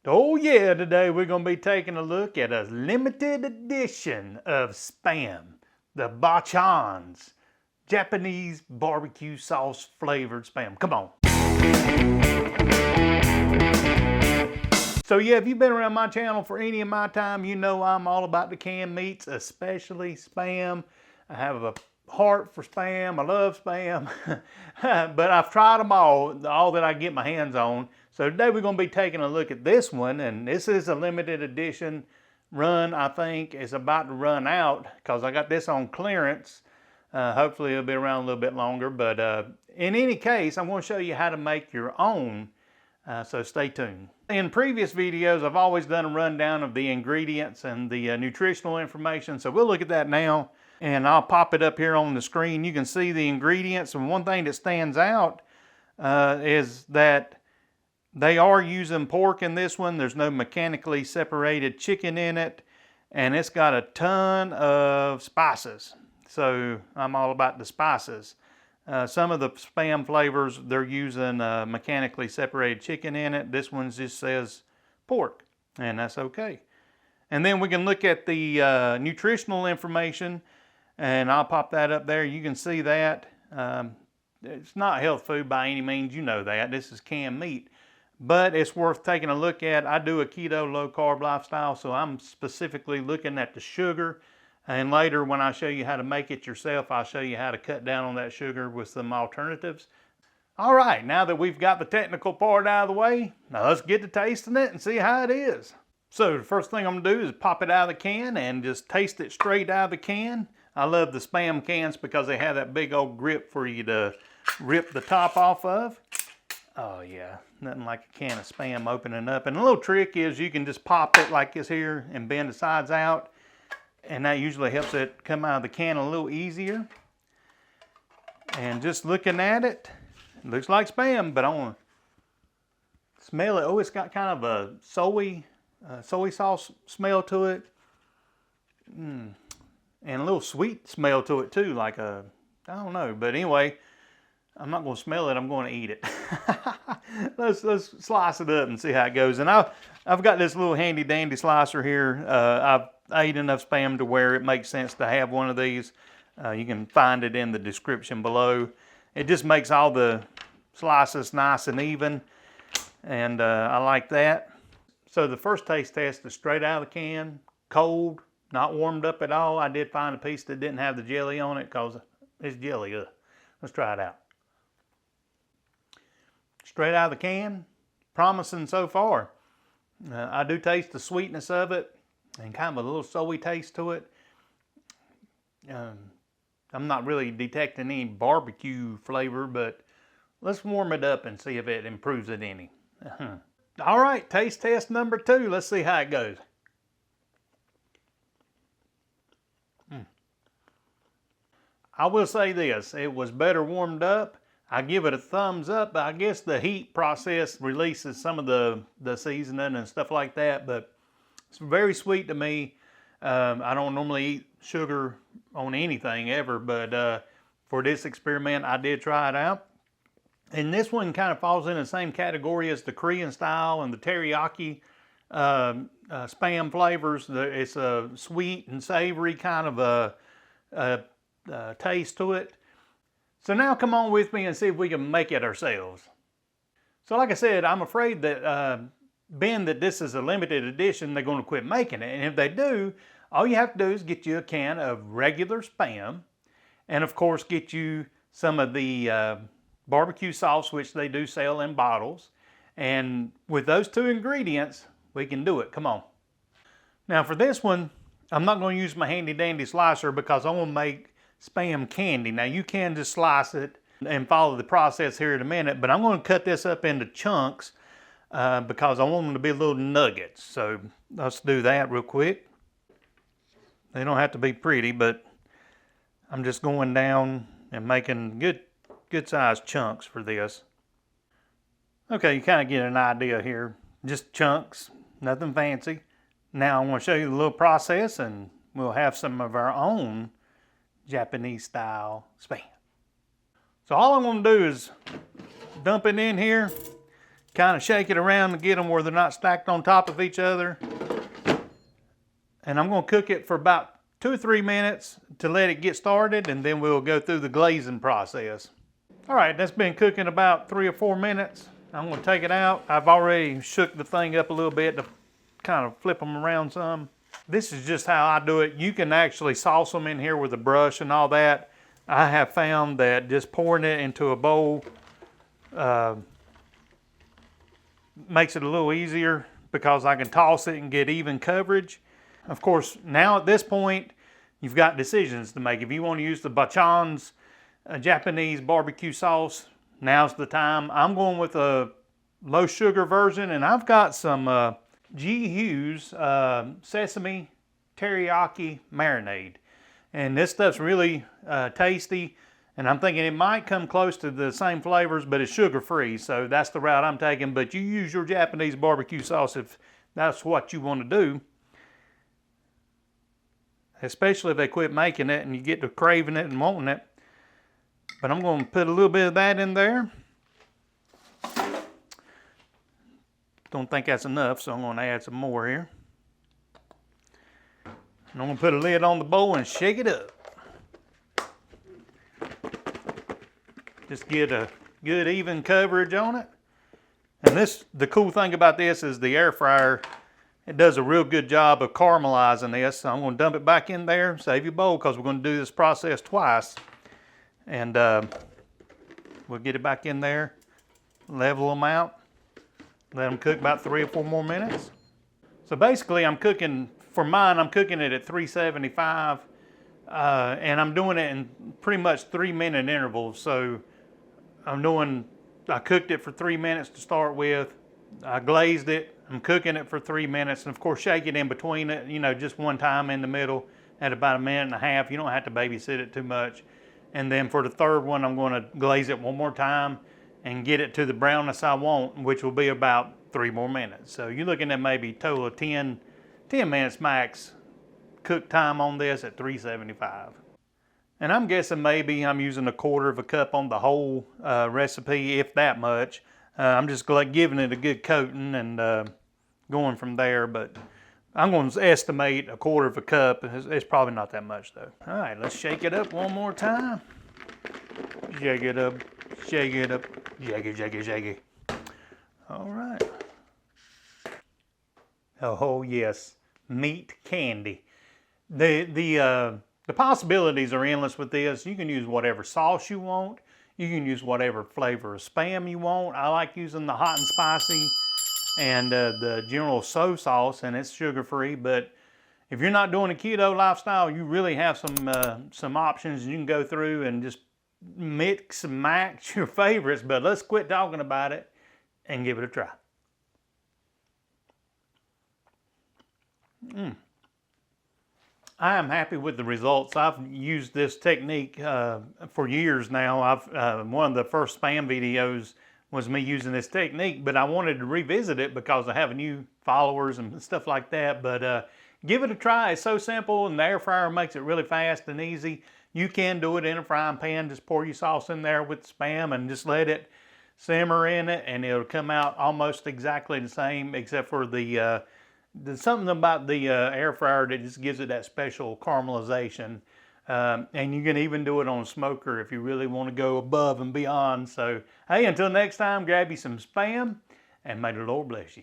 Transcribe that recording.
Oh yeah, today we're going to be taking a look at a limited edition of Spam, the BACHAN'S, Japanese barbecue sauce flavored Spam. Come on. So yeah, if you've been around my channel for any of my time, you know I'm all about the canned meats, especially Spam. I have a heart for Spam, I love Spam, but I've tried them all that I get my hands on. So today we're going to be taking a look at this one, and this is a limited edition run. I think it's about to run out because I got this on clearance. Hopefully it'll be around a little bit longer, but in any case, I'm going to show you how to make your own, so stay tuned. In previous videos, I've always done a rundown of the ingredients and the nutritional information, so we'll look at that now. And I'll pop it up here on the screen. You can see the ingredients, and one thing that stands out is that they are using pork in this one. There's no mechanically separated chicken in it, and it's got a ton of spices. So I'm all about the spices. Some of the Spam flavors, they're using mechanically separated chicken in it. This one just says pork, and that's okay. And then we can look at the nutritional information, and I'll pop that up there. You can see that. It's not health food by any means, you know that. This is canned meat. But it's worth taking a look at. I do a keto low carb lifestyle, so I'm specifically looking at the sugar. And later when I show you how to make it yourself, I'll show you how to cut down on that sugar with some alternatives. All right, now that we've got the technical part out of the way, now let's get to tasting it and see how it is. So the first thing I'm gonna do is pop it out of the can and just taste it straight out of the can. I love the Spam cans because they have that big old grip for you to rip the top off of. Oh yeah, nothing like a can of Spam opening up. And the little trick is you can just pop it like this here and bend the sides out. And that usually helps it come out of the can a little easier. And just looking at it, it looks like Spam, but I want to smell it. Oh, it's got kind of a soy sauce smell to it. And a little sweet smell to it too, like I don't know. But anyway, I'm not going to smell it, I'm going to eat it. let's slice it up and see how it goes. And I've got this little handy dandy slicer here. I've ate enough Spam to where it makes sense to have one of these. You can find it in the description below. It just makes all the slices nice and even, and I like that. So the first taste test is straight out of the can, cold, not warmed up at all. I did find a piece that didn't have the jelly on it because it's jelly. Let's try it out. Straight out of the can, promising so far. I do taste the sweetness of it and kind of a little soy taste to it. I'm not really detecting any barbecue flavor, but let's warm it up and see if it improves it any. All right, taste test number 2. Let's see how it goes. I will say this, it was better warmed up. I give it a thumbs up. I guess the heat process releases some of the seasoning and stuff like that, but it's very sweet to me. I don't normally eat sugar on anything ever, but for this experiment, I did try it out. And this one kind of falls in the same category as the Korean style and the teriyaki Spam flavors. It's a sweet and savory kind of a taste to it. So now come on with me and see if we can make it ourselves. So like I said, I'm afraid that being that this is a limited edition, they're going to quit making it. And if they do, all you have to do is get you a can of regular Spam, and of course get you some of the barbecue sauce, which they do sell in bottles. And with those 2 ingredients, we can do it. Come on. Now for this one, I'm not going to use my handy dandy slicer because I want to make Spam candy. Now you can just slice it and follow the process here in a minute, but I'm going to cut this up into chunks because I want them to be little nuggets. So let's do that real quick. They don't have to be pretty, but I'm just going down and making good sized chunks for this. Okay, you kind of get an idea here. Just chunks, nothing fancy. Now I'm going to show you the little process, and we'll have some of our own Japanese style Spam. So all I'm going to do is dump it in here, Kind of shake it around to get them where they're not stacked on top of each other. And I'm going to cook it for about 2 or 3 minutes to let it get started, and then we'll go through the glazing process. All right, that's been cooking about 3 or 4 minutes. I'm going to take it out. I've already shook the thing up a little bit to kind of flip them around some. This is just how I do it. You can actually sauce them in here with a brush and all that. I have found that just pouring it into a bowl makes it a little easier because I can toss it and get even coverage. Of course, now at this point, you've got decisions to make. If you want to use the BACHAN'S Japanese barbecue sauce, now's the time. I'm going with a low sugar version, and I've got some G. Hughes sesame teriyaki marinade. And this stuff's really tasty, and I'm thinking it might come close to the same flavors, but it's sugar-free, so that's the route I'm taking. But you use your Japanese barbecue sauce if that's what you want to do, especially if they quit making it and you get to craving it and wanting it. But I'm going to put a little bit of that in there. Don't think that's enough, so I'm going to add some more here. And I'm going to put a lid on the bowl and shake it up. Just get a good even coverage on it. And the cool thing about this is the air fryer, it does a real good job of caramelizing this. So I'm going to dump it back in there, save your bowl, because we're going to do this process twice. And we'll get it back in there, level them out, let them cook about 3 or 4 more minutes. So basically I'm cooking, for mine, I'm cooking it at 375, and I'm doing it in pretty much 3-minute intervals. So I cooked it for 3 minutes to start with, I glazed it, I'm cooking it for 3 minutes, and of course shake it in between it, you know, just one time in the middle at about 1.5 minutes. You don't have to babysit it too much. And then for the third one, I'm going to glaze it one more time and get it to the brownness I want, which will be about 3 more minutes. So you're looking at maybe a total of 10 minutes max cook time on this at 375. And I'm guessing maybe I'm using 1/4 cup on the whole recipe, if that much. I'm just giving it a good coating and going from there, but I'm going to estimate 1/4 cup. It's probably not that much though. All right, let's shake it up one more time. Shake it up, shake it up, shake it, shake it, shake it. All right. Oh yes, meat candy. The possibilities are endless with this. You can use whatever sauce you want. You can use whatever flavor of Spam you want. I like using the hot and spicy and the general soy sauce, and it's sugar-free. But if you're not doing a keto lifestyle, you really have some options. You can go through and just mix and match your favorites. But let's quit talking about it and give it a try. I am happy with the results. I've used this technique for years now. One of the first Spam videos was me using this technique, but I wanted to revisit it because I have new followers and stuff like that. But give it a try. It's so simple, and the air fryer makes it really fast and easy. You can do it in a frying pan. Just pour your sauce in there with Spam and just let it simmer in it, and it'll come out almost exactly the same, except for there's something about the air fryer that just gives it that special caramelization. And you can even do it on a smoker if you really want to go above and beyond. So, hey, until next time, grab you some Spam, and may the Lord bless you.